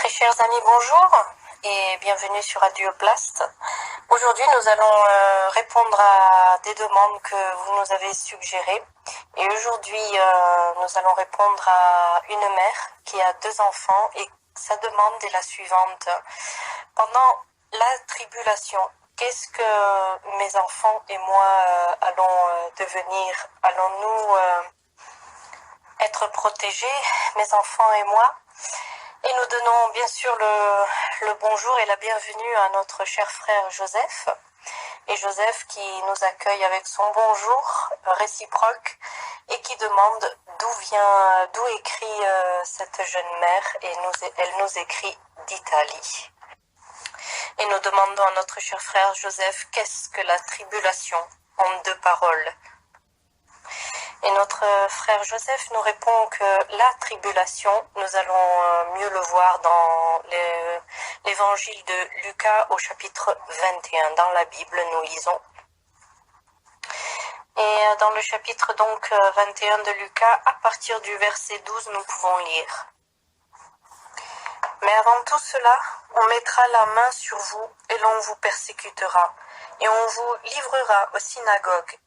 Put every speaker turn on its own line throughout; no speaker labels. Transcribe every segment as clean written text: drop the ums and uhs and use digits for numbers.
Très chers amis, bonjour et bienvenue sur Adioplast. Aujourd'hui, nous allons répondre à des demandes que vous nous avez suggérées. Et aujourd'hui, nous allons répondre à une mère qui a 2 enfants et sa demande est la suivante. Pendant la tribulation, qu'est-ce que mes enfants et moi allons devenir? Allons-nous être protégés, mes enfants et moi? Et nous donnons bien sûr le bonjour et la bienvenue à notre cher frère Joseph. Et Joseph qui nous accueille avec son bonjour réciproque et qui demande d'où écrit cette jeune mère. Et elle nous écrit d'Italie. Et nous demandons à notre cher frère Joseph, qu'est-ce que la tribulation en 2 paroles? Et notre frère Joseph nous répond que la tribulation, nous allons mieux le voir dans l'évangile de Lucas au chapitre 21. Dans la Bible, nous lisons. Et dans le chapitre donc 21 de Lucas, à partir du verset 12, nous pouvons lire. Mais avant tout cela, on mettra la main sur vous et l'on vous persécutera, et on vous livrera aux synagogues,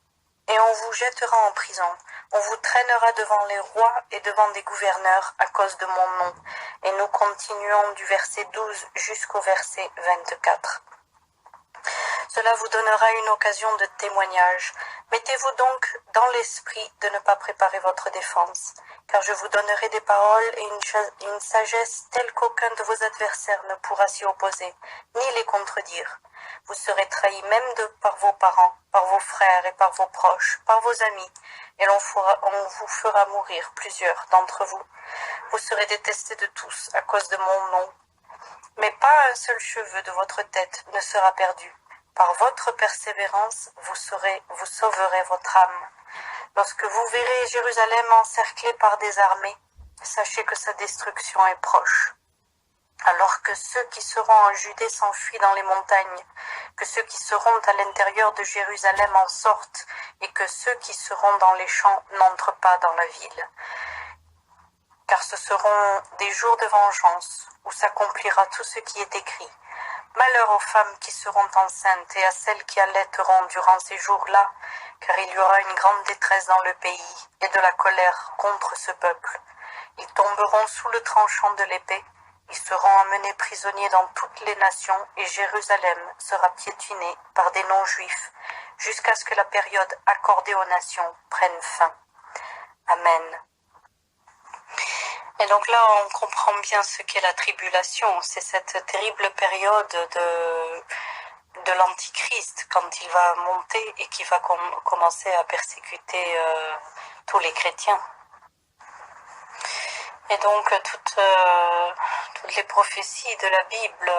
et on vous jettera en prison. On vous traînera devant les rois et devant des gouverneurs à cause de mon nom. Et nous continuons du verset 12 jusqu'au verset 24. Cela vous donnera une occasion de témoignage. Mettez-vous donc dans l'esprit de ne pas préparer votre défense, car je vous donnerai des paroles et une sagesse telle qu'aucun de vos adversaires ne pourra s'y opposer, ni les contredire. Vous serez trahis même par vos parents, par vos frères et par vos proches, par vos amis, et on vous fera mourir plusieurs d'entre vous. Vous serez détestés de tous à cause de mon nom. Mais pas un seul cheveu de votre tête ne sera perdu. Par votre persévérance, vous sauverez votre âme. Lorsque vous verrez Jérusalem encerclée par des armées, sachez que sa destruction est proche. Alors que ceux qui seront en Judée s'enfuient dans les montagnes, que ceux qui seront à l'intérieur de Jérusalem en sortent, et que ceux qui seront dans les champs n'entrent pas dans la ville. Car ce seront des jours de vengeance, où s'accomplira tout ce qui est écrit. Malheur aux femmes qui seront enceintes et à celles qui allaiteront durant ces jours-là, car il y aura une grande détresse dans le pays et de la colère contre ce peuple. Ils tomberont sous le tranchant de l'épée, ils seront emmenés prisonniers dans toutes les nations et Jérusalem sera piétinée par des non-juifs jusqu'à ce que la période accordée aux nations prenne fin. Amen. Et donc là, on comprend bien ce qu'est la tribulation. C'est cette terrible période de l'Antichrist quand il va monter et qui va commencer à persécuter tous les chrétiens. Et donc toutes les prophéties de la Bible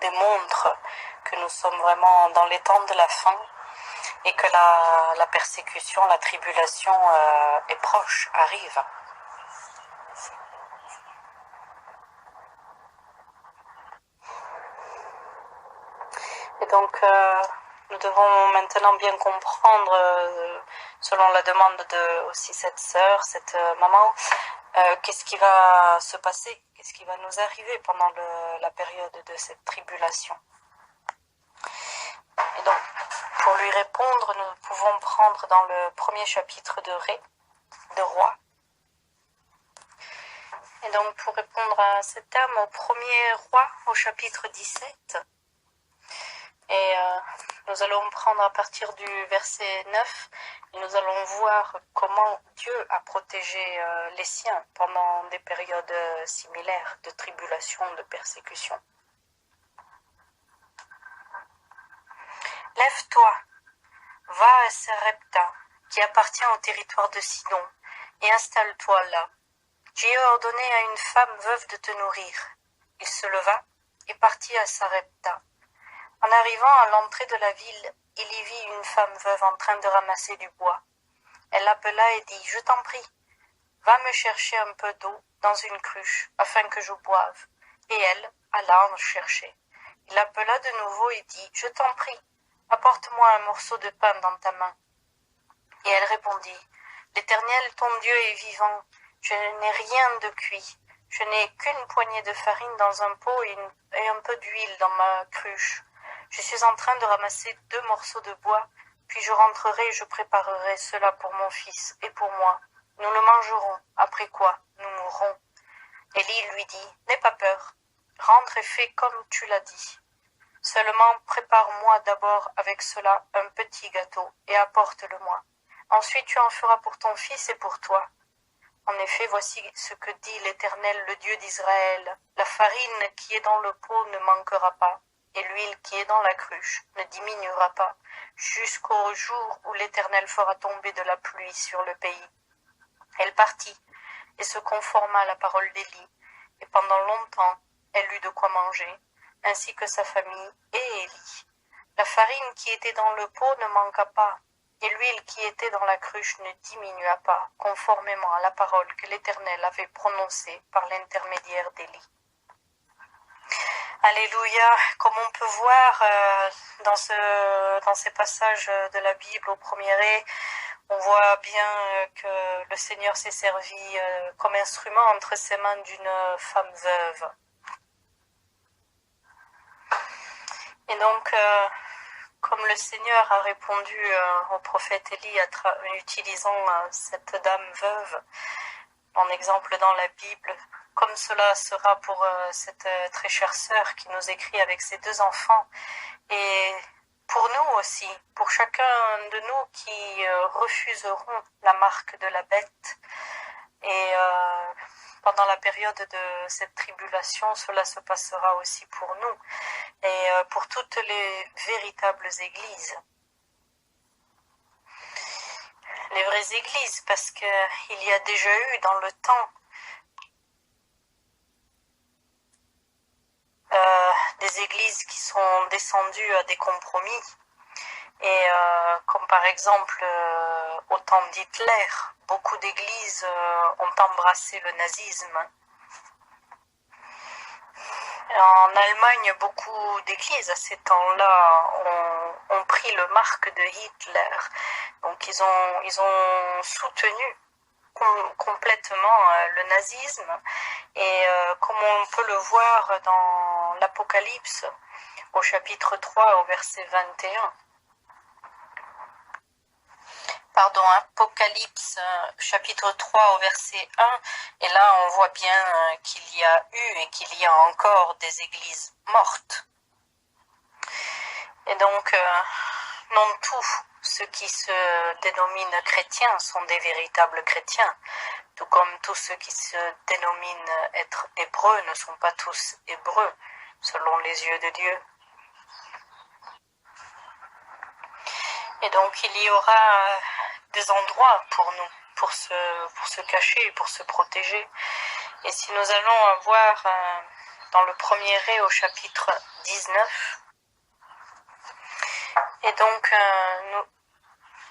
démontrent que nous sommes vraiment dans les temps de la fin et que la persécution, la tribulation est proche, arrive. Et donc, nous devons maintenant bien comprendre, selon la demande de aussi cette sœur, cette maman, qu'est-ce qui va se passer, qu'est-ce qui va nous arriver pendant la période de cette tribulation. Et donc, pour lui répondre, nous pouvons prendre dans le premier chapitre de Rois. Et donc, pour répondre à cette dame, au premier Roi, au chapitre 17, et nous allons prendre à partir du verset 9 et nous allons voir comment Dieu a protégé les siens pendant des périodes similaires de tribulation, de persécution. Lève-toi, va à Sarepta, qui appartient au territoire de Sidon, et installe-toi là. J'ai ordonné à une femme veuve de te nourrir. Il se leva et partit à Sarepta. En arrivant à l'entrée de la ville, il y vit une femme veuve en train de ramasser du bois. Elle l'appela et dit « Je t'en prie, va me chercher un peu d'eau dans une cruche, afin que je boive. » Et elle alla en chercher. Il l'appela de nouveau et dit « Je t'en prie, apporte-moi un morceau de pain dans ta main. » Et elle répondit « L'Éternel, ton Dieu, est vivant. Je n'ai rien de cuit. Je n'ai qu'une poignée de farine dans un pot et un peu d'huile dans ma cruche. Je suis en train de ramasser 2 morceaux de bois, puis je rentrerai et je préparerai cela pour mon fils et pour moi. Nous le mangerons, après quoi nous mourrons. Élie lui dit, n'aie pas peur, rentre et fais comme tu l'as dit. Seulement prépare-moi d'abord avec cela un petit gâteau et apporte-le-moi. Ensuite tu en feras pour ton fils et pour toi. En effet, voici ce que dit l'Éternel, le Dieu d'Israël. La farine qui est dans le pot ne manquera pas, et l'huile qui est dans la cruche ne diminuera pas, jusqu'au jour où l'Éternel fera tomber de la pluie sur le pays. Elle partit et se conforma à la parole d'Élie, et pendant longtemps elle eut de quoi manger, ainsi que sa famille et Élie. La farine qui était dans le pot ne manqua pas, et l'huile qui était dans la cruche ne diminua pas, conformément à la parole que l'Éternel avait prononcée par l'intermédiaire d'Élie. Alléluia, comme on peut voir dans ces passages de la Bible au premier ré, on voit bien que le Seigneur s'est servi comme instrument entre ses mains d'une femme veuve. Et donc, comme le Seigneur a répondu au prophète Élie en utilisant cette dame veuve en exemple dans la Bible, comme cela sera pour cette très chère sœur qui nous écrit avec ses 2 enfants, et pour nous aussi, pour chacun de nous qui refuseront la marque de la bête, et pendant la période de cette tribulation, cela se passera aussi pour nous, et pour toutes les véritables églises. Les vraies églises, parce qu'il y a déjà eu dans le temps des églises qui sont descendues à des compromis, et comme par exemple au temps d'Hitler, beaucoup d'églises ont embrassé le nazisme. En Allemagne, beaucoup d'églises à ces temps-là ont pris le marque de Hitler. Donc ils ont soutenu complètement le nazisme. Et comme on peut le voir dans l'Apocalypse, au chapitre 3, au verset 21. Pardon, Apocalypse, chapitre 3 au verset 1, et là on voit bien qu'il y a eu et qu'il y a encore des églises mortes. Et donc, non tous ceux qui se dénominent chrétiens sont des véritables chrétiens, tout comme tous ceux qui se dénominent être hébreux ne sont pas tous hébreux, selon les yeux de Dieu. Et donc il y aura des endroits pour nous, pour se cacher, pour se protéger. Et si nous allons voir dans le premier ré au chapitre 19, et donc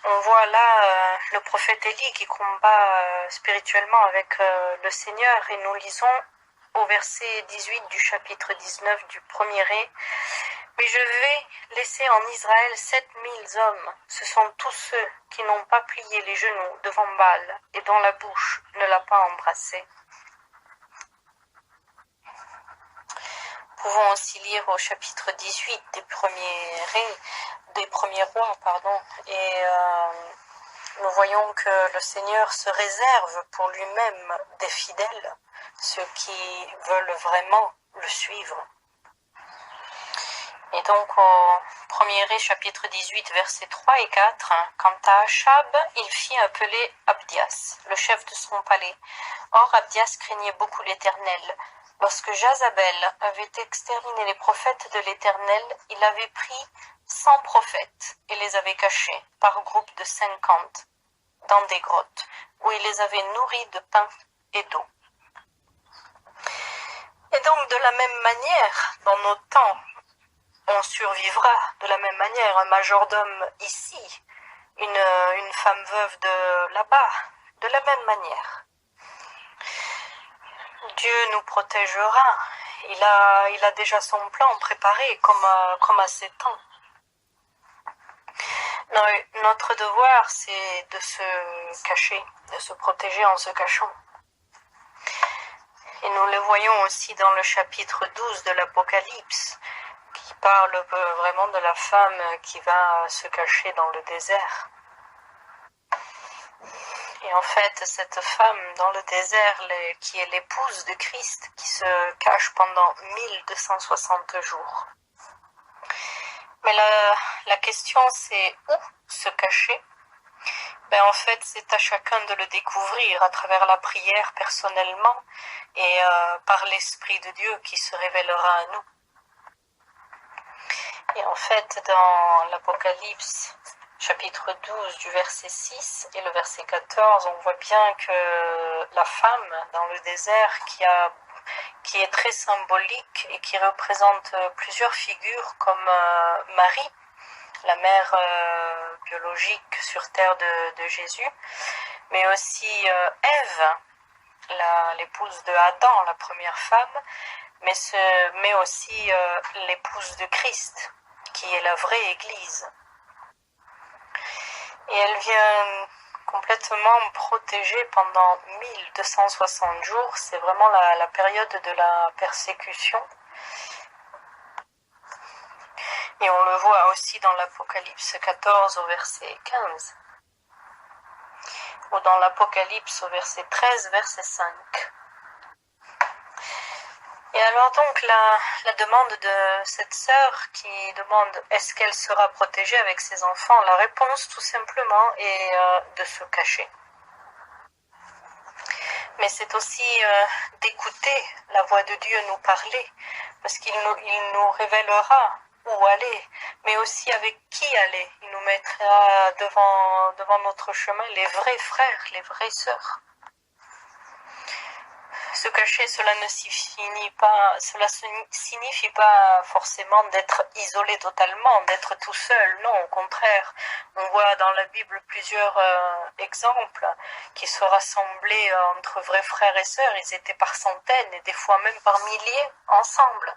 on voit là le prophète Élie qui combat spirituellement avec le Seigneur, et nous lisons au verset 18 du chapitre 19 du premier ré. Mais je vais laisser en Israël 7000 hommes. Ce sont tous ceux qui n'ont pas plié les genoux devant Baal et dont la bouche ne l'a pas embrassé. Nous pouvons aussi lire au chapitre 18 des premiers rois, et nous voyons que le Seigneur se réserve pour lui-même des fidèles, ceux qui veulent vraiment le suivre. Et donc au premier ré, chapitre 18, versets 3 et 4, quant à Achab, il fit appeler Abdias, le chef de son palais. Or Abdias craignait beaucoup l'Éternel. Lorsque Jazabel avait exterminé les prophètes de l'Éternel, il avait pris 100 prophètes et les avait cachés par groupe de 50 dans des grottes, où il les avait nourris de pain et d'eau. Et donc de la même manière, dans nos temps, on survivra de la même manière, un majordome ici, une femme veuve de là-bas, de la même manière. Dieu nous protégera, il a déjà son plan préparé comme à ses temps. Notre devoir, c'est de se cacher, de se protéger en se cachant. Et nous les voyons aussi dans le chapitre 12 de l'Apocalypse, qui parle vraiment de la femme qui va se cacher dans le désert. Et en fait, cette femme dans le désert, qui est l'épouse de Christ, qui se cache pendant 1260 jours. Mais la question, c'est où se cacher? En fait, c'est à chacun de le découvrir à travers la prière personnellement et par l'Esprit de Dieu qui se révélera à nous. Et en fait, dans l'Apocalypse, chapitre 12, du verset 6 et le verset 14, on voit bien que la femme dans le désert qui est très symbolique et qui représente plusieurs figures comme Marie, la mère biologique sur terre de Jésus, mais aussi Ève, l'épouse de Adam, la première femme, mais aussi l'épouse de Christ, qui est la vraie Église. Et elle vient complètement protégée pendant 1260 jours. C'est vraiment la période de la persécution. Et on le voit aussi dans l'Apocalypse 14 au verset 15. Ou dans l'Apocalypse au verset 13, verset 5. Et alors donc la demande de cette sœur qui demande est-ce qu'elle sera protégée avec ses enfants, la réponse tout simplement est de se cacher. Mais c'est aussi d'écouter la voix de Dieu nous parler, parce qu'il nous révélera où aller, mais aussi avec qui aller. Il nous mettra devant notre chemin les vrais frères, les vraies sœurs. Se cacher, cela ne signifie pas forcément d'être isolé totalement, d'être tout seul. Non, au contraire, on voit dans la Bible plusieurs exemples qui se rassemblaient entre vrais frères et sœurs. Ils étaient par centaines et des fois même par milliers ensemble.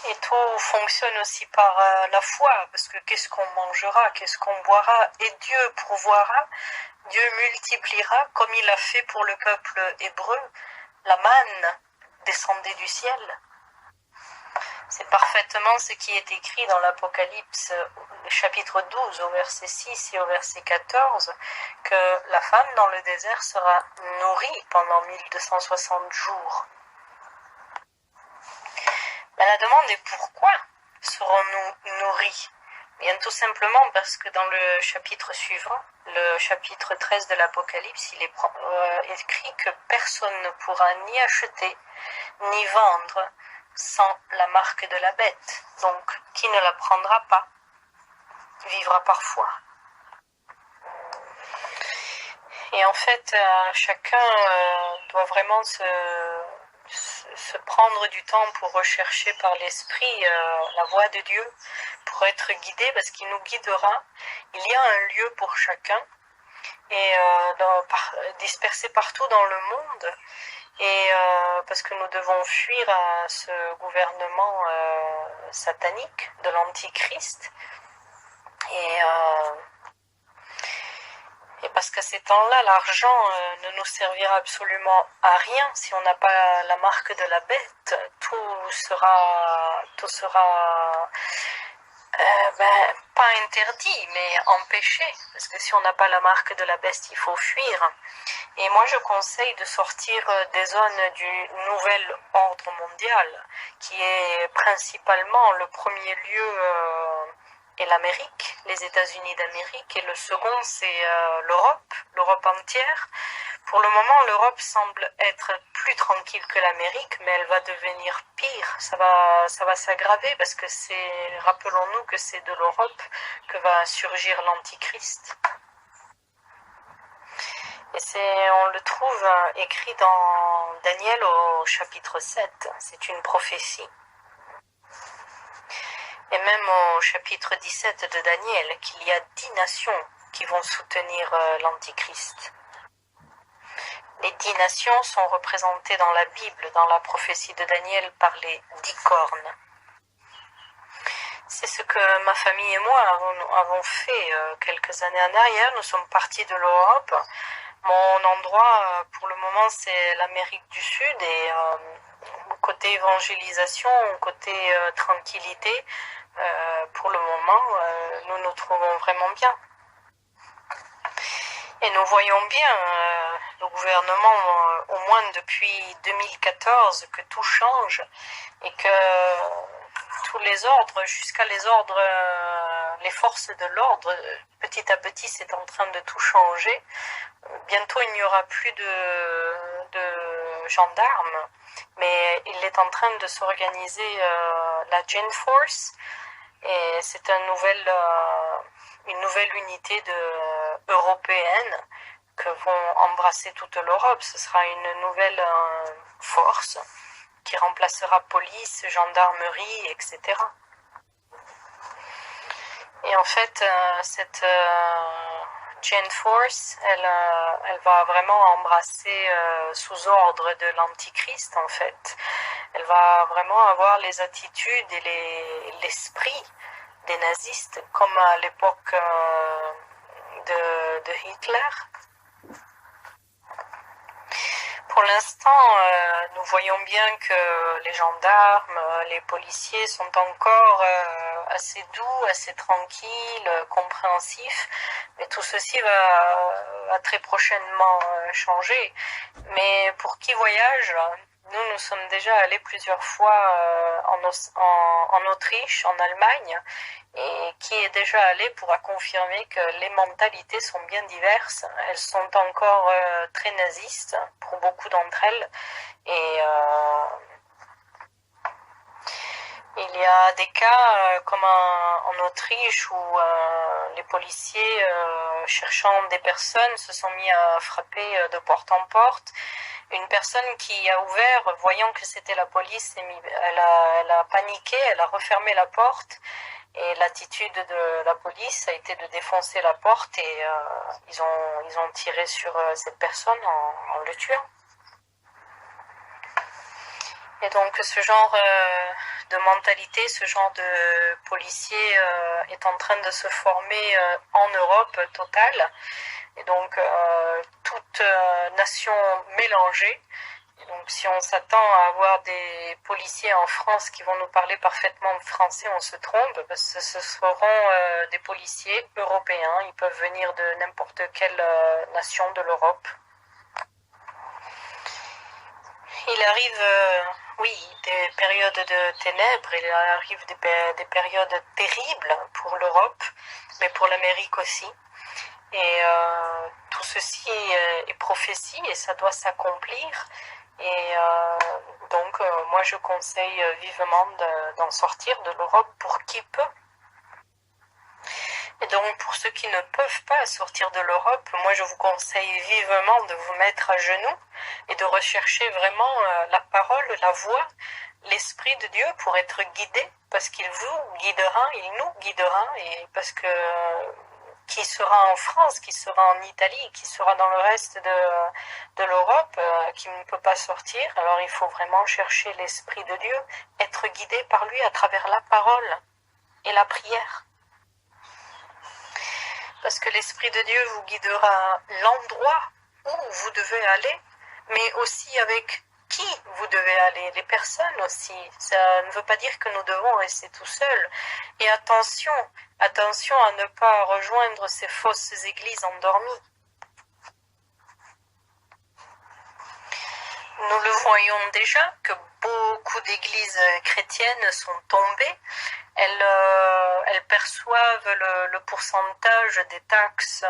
Et tout fonctionne aussi par la foi, parce que qu'est-ce qu'on mangera, qu'est-ce qu'on boira, et Dieu pourvoira, Dieu multipliera, comme il a fait pour le peuple hébreu, la manne descendait du ciel. C'est parfaitement ce qui est écrit dans l'Apocalypse, chapitre 12, au verset 6 et au verset 14, que la femme dans le désert sera nourrie pendant 1260 jours. Mais la demande est pourquoi serons-nous nourris? Bien tout simplement parce que dans le chapitre suivant, le chapitre 13 de l'Apocalypse, il est écrit que personne ne pourra ni acheter ni vendre sans la marque de la bête. Donc, qui ne la prendra pas vivra par foi. Et en fait, chacun doit vraiment se prendre du temps pour rechercher par l'esprit la voix de Dieu, pour être guidé, parce qu'il nous guidera. Il y a un lieu pour chacun, et dispersé partout dans le monde, et parce que nous devons fuir à ce gouvernement satanique de l'Antichrist, et parce qu'à ces temps-là, l'argent ne nous servira absolument à rien si on n'a pas la marque de la bête. Tout sera pas interdit, mais empêché. Parce que si on n'a pas la marque de la bête, il faut fuir. Et moi, je conseille de sortir des zones du nouvel ordre mondial, qui est principalement le premier lieu et l'Amérique, les États-Unis d'Amérique, et le second c'est l'Europe entière. Pour le moment, l'Europe semble être plus tranquille que l'Amérique, mais elle va devenir pire, ça va s'aggraver, parce que rappelons-nous que c'est de l'Europe que va surgir l'Antichrist. Et on le trouve écrit dans Daniel au chapitre 7, c'est une prophétie. Et même au chapitre 17 de Daniel, qu'il y a 10 nations qui vont soutenir l'Antichrist. Les 10 nations sont représentées dans la Bible, dans la prophétie de Daniel, par les 10 cornes. C'est ce que ma famille et moi avons fait quelques années en arrière. Nous sommes partis de l'Europe Mon endroit, pour le moment, c'est l'Amérique du Sud et côté évangélisation, côté tranquillité, pour le moment, nous nous trouvons vraiment bien. Et nous voyons bien, le gouvernement, au moins depuis 2014, que tout change et que tous les ordres, jusqu'à les ordres, les forces de l'ordre, petit à petit, c'est en train de tout changer. Bientôt, il n'y aura plus de gendarmes, mais il est en train de s'organiser la Gen Force, et c'est une nouvelle unité européenne que vont embrasser toute l'Europe. Ce sera une nouvelle force qui remplacera police, gendarmerie, etc. Et en fait, cette Gen Force, elle va vraiment embrasser sous ordre de l'Antichrist, en fait. Elle va vraiment avoir les attitudes et l'esprit des nazistes, comme à l'époque de Hitler. Pour l'instant, nous voyons bien que les gendarmes, les policiers sont encore assez doux, assez tranquilles, compréhensifs, mais tout ceci va très prochainement changer. Mais pour qui voyage, nous sommes déjà allés plusieurs fois en Autriche, en Allemagne, et qui est déjà allé pourra confirmer que les mentalités sont bien diverses. Elles sont encore très nazistes pour beaucoup d'entre elles, et il y a des cas comme en Autriche où les policiers cherchant des personnes se sont mis à frapper de porte en porte. Une personne qui a ouvert, voyant que c'était la police, elle a paniqué, elle a refermé la porte, et l'attitude de la police a été de défoncer la porte, et ils ont tiré sur cette personne en le tuant. Et donc ce genre de mentalité, ce genre de policier est en train de se former en Europe totale. Et donc toute nation mélangée. Et donc si on s'attend à avoir des policiers en France qui vont nous parler parfaitement français, on se trompe, parce que ce seront des policiers européens. Ils peuvent venir de n'importe quelle nation de l'Europe. Il arrive, oui, des périodes de ténèbres, il arrive des périodes terribles pour l'Europe, mais pour l'Amérique aussi. Et tout ceci est prophétie et ça doit s'accomplir. Et donc, moi, je conseille vivement d'en sortir de l'Europe pour qui peut. Et donc, pour ceux qui ne peuvent pas sortir de l'Europe, moi, je vous conseille vivement de vous mettre à genoux et de rechercher vraiment la parole, la voix, l'Esprit de Dieu pour être guidé, parce qu'il vous guidera, il nous guidera, et parce que qui sera en France, qui sera en Italie, qui sera dans le reste de l'Europe, qui ne peut pas sortir, alors il faut vraiment chercher l'Esprit de Dieu, être guidé par lui à travers la parole et la prière. Parce que l'Esprit de Dieu vous guidera l'endroit où vous devez aller, mais aussi avec qui vous devez aller, les personnes aussi. Ça ne veut pas dire que nous devons rester tout seuls. Et attention à ne pas rejoindre ces fausses églises endormies. Nous le voyons déjà que beaucoup d'églises chrétiennes sont tombées. Elles perçoivent le pourcentage des taxes,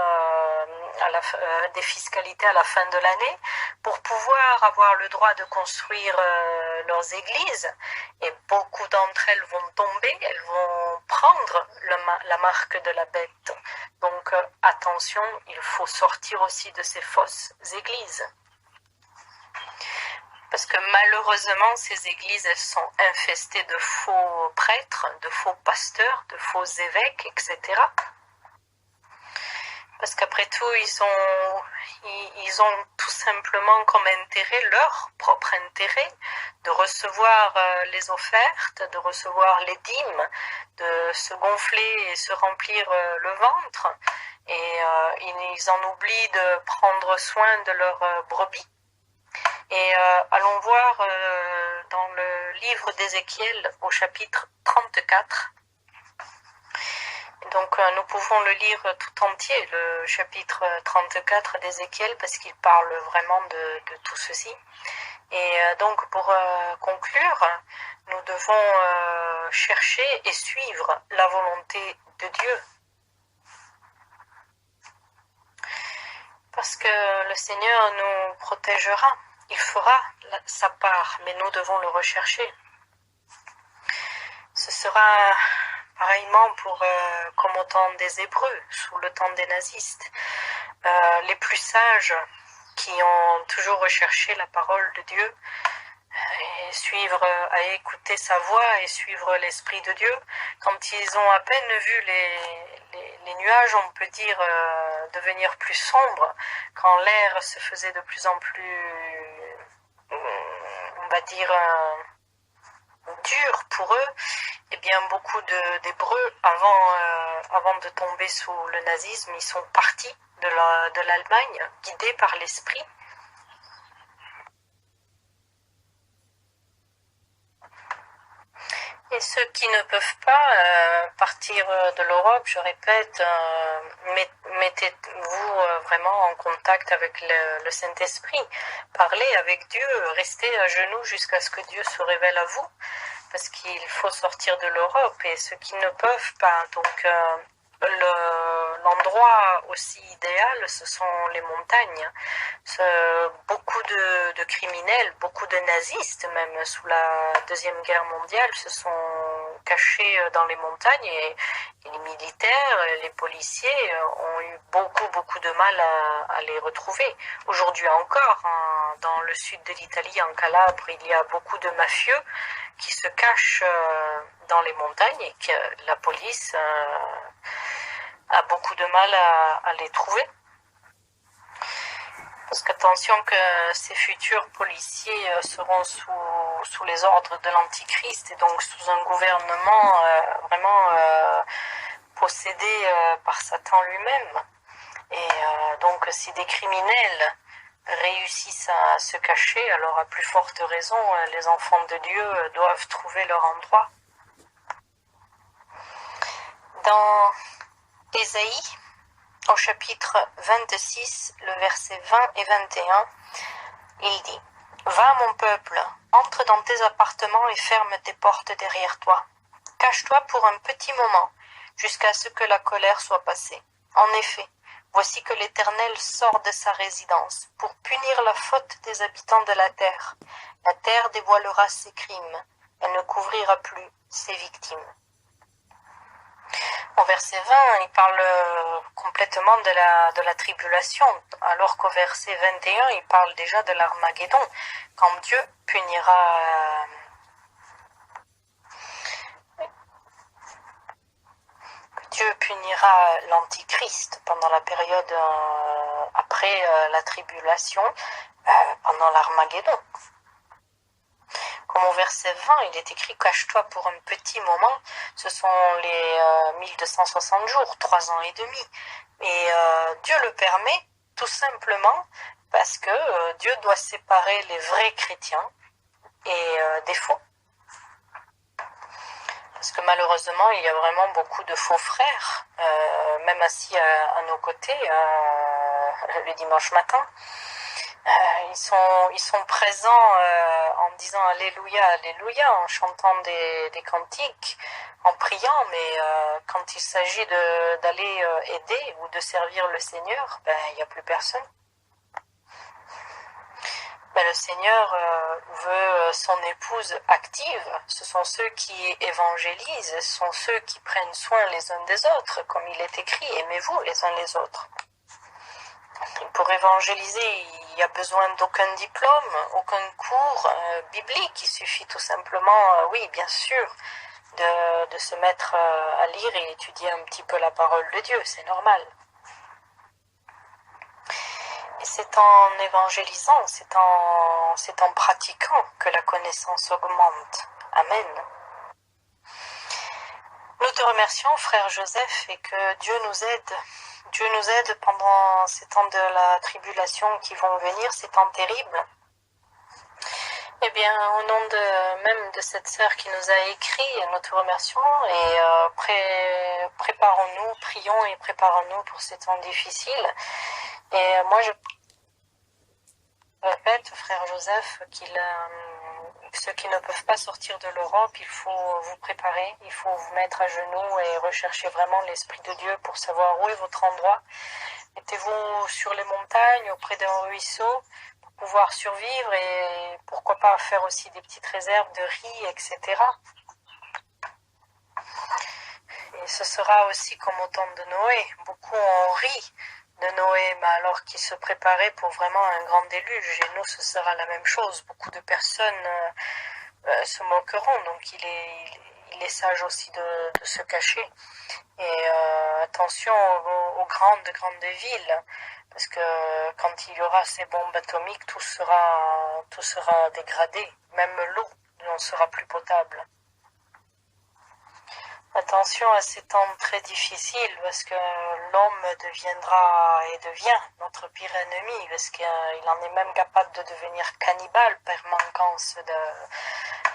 des fiscalités à la fin de l'année pour pouvoir avoir le droit de construire leurs églises. Et beaucoup d'entre elles vont tomber, elles vont prendre la marque de la bête. Donc attention, il faut sortir aussi de ces fausses églises. Parce que malheureusement, ces églises, elles sont infestées de faux prêtres, de faux pasteurs, de faux évêques, etc. Parce qu'après tout, ils ont tout simplement comme intérêt, leur propre intérêt, de recevoir les offertes, de recevoir les dîmes, de se gonfler et se remplir le ventre. et ils en oublient de prendre soin de leurs brebis. Et allons voir dans le livre d'Ézéchiel au chapitre 34. Donc nous pouvons le lire tout entier, le chapitre 34 d'Ézéchiel, parce qu'il parle vraiment de tout ceci. Et donc pour conclure, nous devons chercher et suivre la volonté de Dieu. Parce que le Seigneur nous protégera, il fera sa part, mais nous devons le rechercher. Ce sera pareillement comme au temps des Hébreux, sous le temps des nazistes. Les plus sages qui ont toujours recherché la parole de Dieu et à écouter sa voix et suivre l'Esprit de Dieu, quand ils ont à peine vu les nuages, on peut dire, devenir plus sombres, quand l'air se faisait de plus en plus, on va dire, dur pour eux, eh bien beaucoup d'Hébreux, avant de tomber sous le nazisme, ils sont partis de l'Allemagne, guidés par l'Esprit. Et ceux qui ne peuvent pas partir de l'Europe, je répète, mettez-vous vraiment en contact avec le Saint-Esprit. Parlez avec Dieu, restez à genoux jusqu'à ce que Dieu se révèle à vous, parce qu'il faut sortir de l'Europe. Et ceux qui ne peuvent pas, donc l'endroit aussi idéal, ce sont les montagnes. Beaucoup de criminels, beaucoup de nazistes même sous la Deuxième Guerre mondiale se sont cachés dans les montagnes, et les militaires, les policiers ont eu beaucoup de mal à les retrouver. Aujourd'hui encore, dans le sud de l'Italie, en Calabre, il y a beaucoup de mafieux qui se cachent dans les montagnes et que la police a beaucoup de mal à les trouver. Parce qu'attention que ces futurs policiers seront sous les ordres de l'Antichrist, et donc sous un gouvernement vraiment possédé par Satan lui-même. Et donc si des criminels réussissent à se cacher, alors à plus forte raison, les enfants de Dieu doivent trouver leur endroit. Dans Ésaïe, au chapitre 26, le verset 20 et 21, il dit « Va, mon peuple, entre dans tes appartements et ferme tes portes derrière toi. Cache-toi pour un petit moment, jusqu'à ce que la colère soit passée. En effet, voici que l'Éternel sort de sa résidence pour punir la faute des habitants de la terre. La terre dévoilera ses crimes, elle ne couvrira plus ses victimes. » Au verset 20, il parle complètement de la tribulation, alors qu'au verset 21, il parle déjà de l'Armageddon, quand Dieu punira l'Antichrist pendant la période après la tribulation, pendant l'Armageddon. Comme au verset 20, il est écrit « Cache-toi pour un petit moment », ce sont les 1260 jours, 3 ans et demi. Et Dieu le permet tout simplement parce que Dieu doit séparer les vrais chrétiens et des faux. Parce que malheureusement, il y a vraiment beaucoup de faux frères, même assis à nos côtés le dimanche matin. Ils sont présents en disant Alléluia, Alléluia, en chantant des cantiques, en priant, mais quand il s'agit d'aller aider ou de servir le Seigneur, il n'y a plus personne. Mais le Seigneur veut son épouse active. Ce sont ceux qui évangélisent, ce sont ceux qui prennent soin les uns des autres, comme il est écrit, aimez-vous les uns les autres. Et pour évangéliser, il n'y a besoin d'aucun diplôme, aucun cours biblique. Il suffit tout simplement, oui, bien sûr, de se mettre à lire et étudier un petit peu la parole de Dieu, c'est normal. Et c'est en évangélisant, c'est en pratiquant que la connaissance augmente. Amen. Nous te remercions, frère Joseph, et que Dieu nous aide Dieu nous aide pendant ces temps de la tribulation qui vont venir, ces temps terribles. Eh bien, au nom même de cette sœur qui nous a écrit, nous te remercions et préparons-nous, prions et préparons-nous pour ces temps difficiles. Et moi, je répète, frère Joseph, ceux qui ne peuvent pas sortir de l'Europe, il faut vous préparer, il faut vous mettre à genoux et rechercher vraiment l'Esprit de Dieu pour savoir où est votre endroit. Mettez-vous sur les montagnes, auprès d'un ruisseau, pour pouvoir survivre et pourquoi pas faire aussi des petites réserves de riz, etc. Et ce sera aussi comme au temps de Noé. Beaucoup ont ri de Noé, mais alors qu'il se préparait pour vraiment un grand déluge. Et nous, ce sera la même chose. Beaucoup de personnes se moqueront, donc il est sage aussi de se cacher. Et attention aux grandes villes, parce que quand il y aura ces bombes atomiques, tout sera dégradé. Même l'eau ne sera plus potable. Attention à ces temps très difficiles, parce que l'homme deviendra et devient notre pire ennemi, parce qu'il en est même capable de devenir cannibale par manquance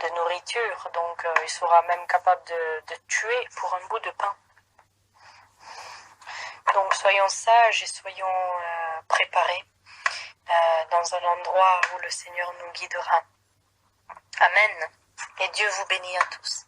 de nourriture. Donc il sera même capable de tuer pour un bout de pain. Donc soyons sages et soyons préparés dans un endroit où le Seigneur nous guidera. Amen. Et Dieu vous bénit à tous.